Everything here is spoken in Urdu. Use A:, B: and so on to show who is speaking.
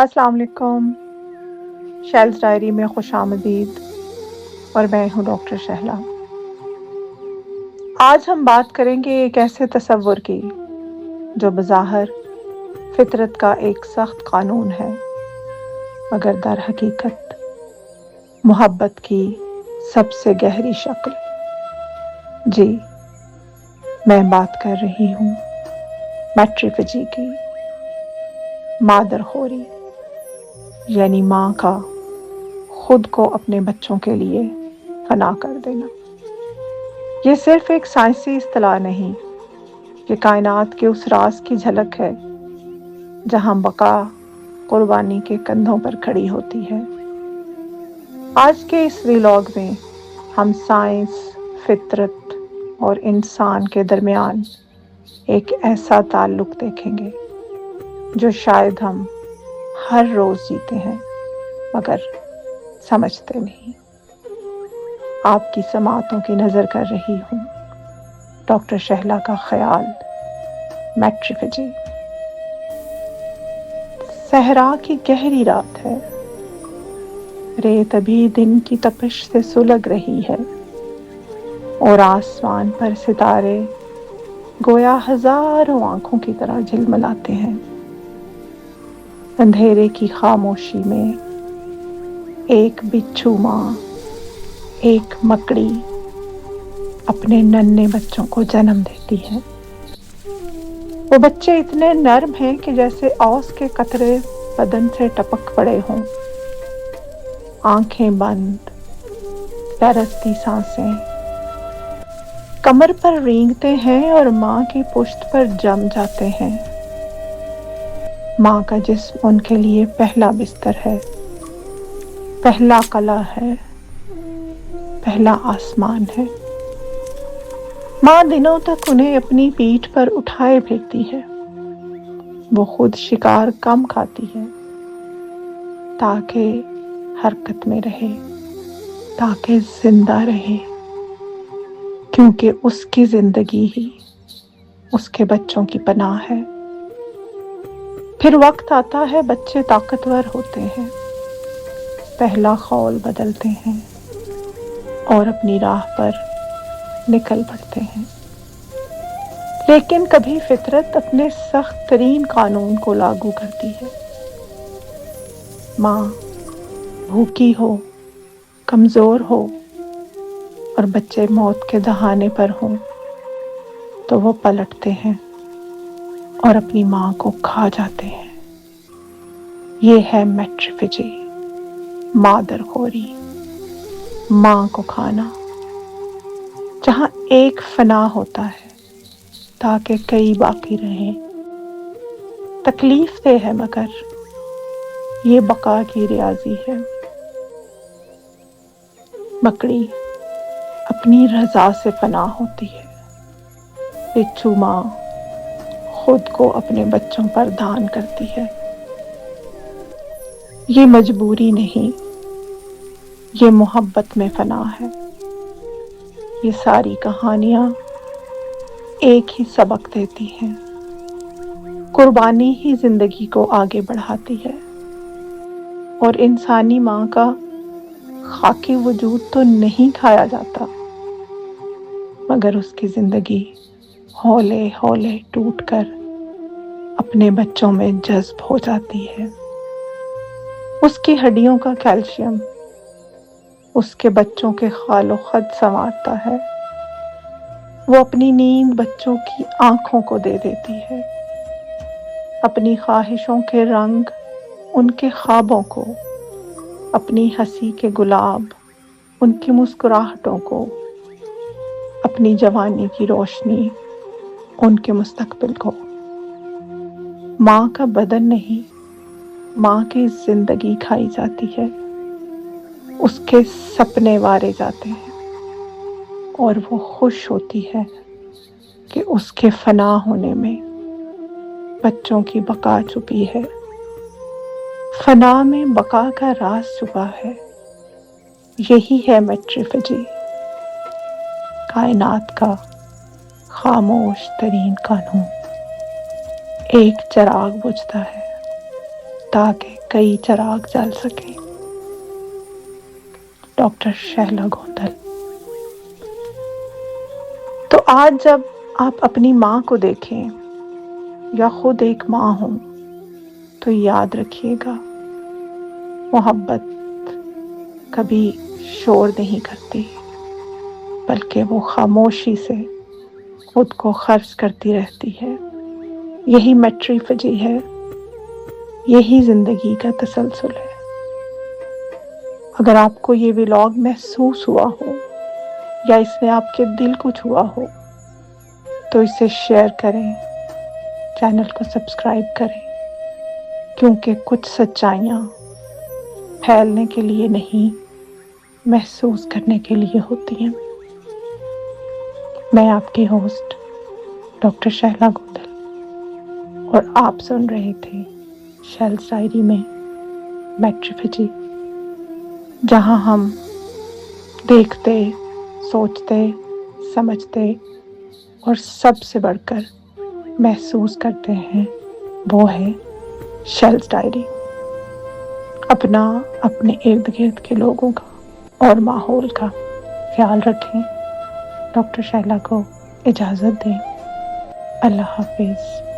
A: السلام علیکم، شیلز ڈائری میں خوش آمدید، اور میں ہوں ڈاکٹر شہلا۔ آج ہم بات کریں گے ایک ایسے تصور کی جو بظاہر فطرت کا ایک سخت قانون ہے، مگر در حقیقت محبت کی سب سے گہری شکل۔ جی، میں بات کر رہی ہوں میٹریفجی کی، مادر خوری، یعنی ماں کا خود کو اپنے بچوں کے لیے فنا کر دینا۔ یہ صرف ایک سائنسی اصطلاح نہیں، یہ کائنات کے اس راز کی جھلک ہے جہاں بقا قربانی کے کندھوں پر کھڑی ہوتی ہے۔ آج کے اس ویلاگ میں ہم سائنس، فطرت اور انسان کے درمیان ایک ایسا تعلق دیکھیں گے جو شاید ہم ہر روز جیتے ہیں مگر سمجھتے نہیں۔ آپ کی سماعتوں کی نظر کر رہی ہوں، ڈاکٹر شہلا کا خیال، میٹریفجی۔ صحرا کی گہری رات ہے، ریت ابھی دن کی تپش سے سلگ رہی ہے، اور آسمان پر ستارے گویا ہزاروں آنکھوں کی طرح جھلملاتے ہیں۔ اندھیرے کی خاموشی میں ایک بچھو ماں، ایک مکڑی اپنے ننھے بچوں کو جنم دیتی ہے۔ وہ بچے اتنے نرم ہیں کہ جیسے اوس کے قطرے بدن سے ٹپک پڑے ہوں۔ آنکھیں بند، لرزتی سانسیں کمر پر رینگتے ہیں اور ماں کی پشت پر جم جاتے ہیں۔ ماں کا جسم ان کے لیے پہلا بستر ہے، پہلا قلعہ ہے، پہلا آسمان ہے۔ ماں دنوں تک انہیں اپنی پیٹھ پر اٹھائے پھرتی ہے۔ وہ خود شکار کم کھاتی ہے تاکہ حرکت میں رہے، تاکہ زندہ رہے، کیونکہ اس کی زندگی ہی اس کے بچوں کی پناہ ہے۔ پھر وقت آتا ہے، بچے طاقتور ہوتے ہیں، پہلا خول بدلتے ہیں اور اپنی راہ پر نکل پڑتے ہیں۔ لیکن کبھی فطرت اپنے سخت ترین قانون کو لاگو کرتی ہے۔ ماں بھوکی ہو، کمزور ہو اور بچے موت کے دہانے پر ہوں تو وہ پلٹتے ہیں اور اپنی ماں کو کھا جاتے ہیں۔ یہ ہے میٹریفجی، مادر خوری، ماں کو کھانا، جہاں ایک فنا ہوتا ہے تاکہ کئی باقی رہیں۔ تکلیف دہ ہے مگر یہ بقا کی ریاضی ہے۔ مکڑی اپنی رضا سے فنا ہوتی ہے، بچھو ماں خود کو اپنے بچوں پر دان کرتی ہے۔ یہ مجبوری نہیں، یہ محبت میں فنا ہے۔ یہ ساری کہانیاں ایک ہی سبق دیتی ہیں، قربانی ہی زندگی کو آگے بڑھاتی ہے، اور انسانی ماں کا خاکی وجود تو نہیں کھایا جاتا، مگر اس کی زندگی ہولے ہولے ٹوٹ کر اپنے بچوں میں جذب ہو جاتی ہے۔ اس کی ہڈیوں کا کیلشیم اس کے بچوں کے خال و خد سنوارتا ہے۔ وہ اپنی نیند بچوں کی آنکھوں کو دے دیتی ہے، اپنی خواہشوں کے رنگ ان کے خوابوں کو، اپنی ہنسی کے گلاب ان کی مسکراہٹوں کو، اپنی جوانی کی روشنی ان کے مستقبل کو۔ ماں کا بدن نہیں، ماں کی زندگی کھائی جاتی ہے، اس کے سپنے وارے جاتے ہیں، اور وہ خوش ہوتی ہے کہ اس کے فنا ہونے میں بچوں کی بقا چھپی ہے۔ فنا میں بقا کا راز چھپا ہے۔ یہی ہے میٹریفجی، کائنات کا خاموش ترین قانون۔ ایک چراغ بجھتا ہے، تاکہ کئی چراغ جل سکیں۔ ڈاکٹر شہلا گوندل۔ تو آج جب آپ اپنی ماں کو دیکھیں یا خود ایک ماں ہوں تو یاد رکھیے گا، محبت کبھی شور نہیں کرتی، بلکہ وہ خاموشی سے خود کو خرچ کرتی رہتی ہے۔ یہی میٹری فجی ہے، یہی زندگی کا تسلسل ہے۔ اگر آپ کو یہ ولاگ محسوس ہوا ہو یا اس نے آپ کے دل کو چھوا ہو تو اسے شیئر کریں، چینل کو سبسکرائب کریں، کیونکہ کچھ سچائیاں پھیلنے کے لیے نہیں، محسوس کرنے کے لیے ہوتی ہیں۔ میں آپ کی ہوسٹ ڈاکٹر شہلا گوندل، اور آپ سن رہے تھے شیلز ڈائری میں میٹریفجی، جہاں ہم دیکھتے، سوچتے، سمجھتے اور سب سے بڑھ کر محسوس کرتے ہیں، وہ ہے شیلز ڈائری۔ اپنا، اپنے ارد گرد کے لوگوں کا اور ماحول کا خیال رکھیں۔ ڈاکٹر شہلا کو اجازت دیں۔ اللہ حافظ۔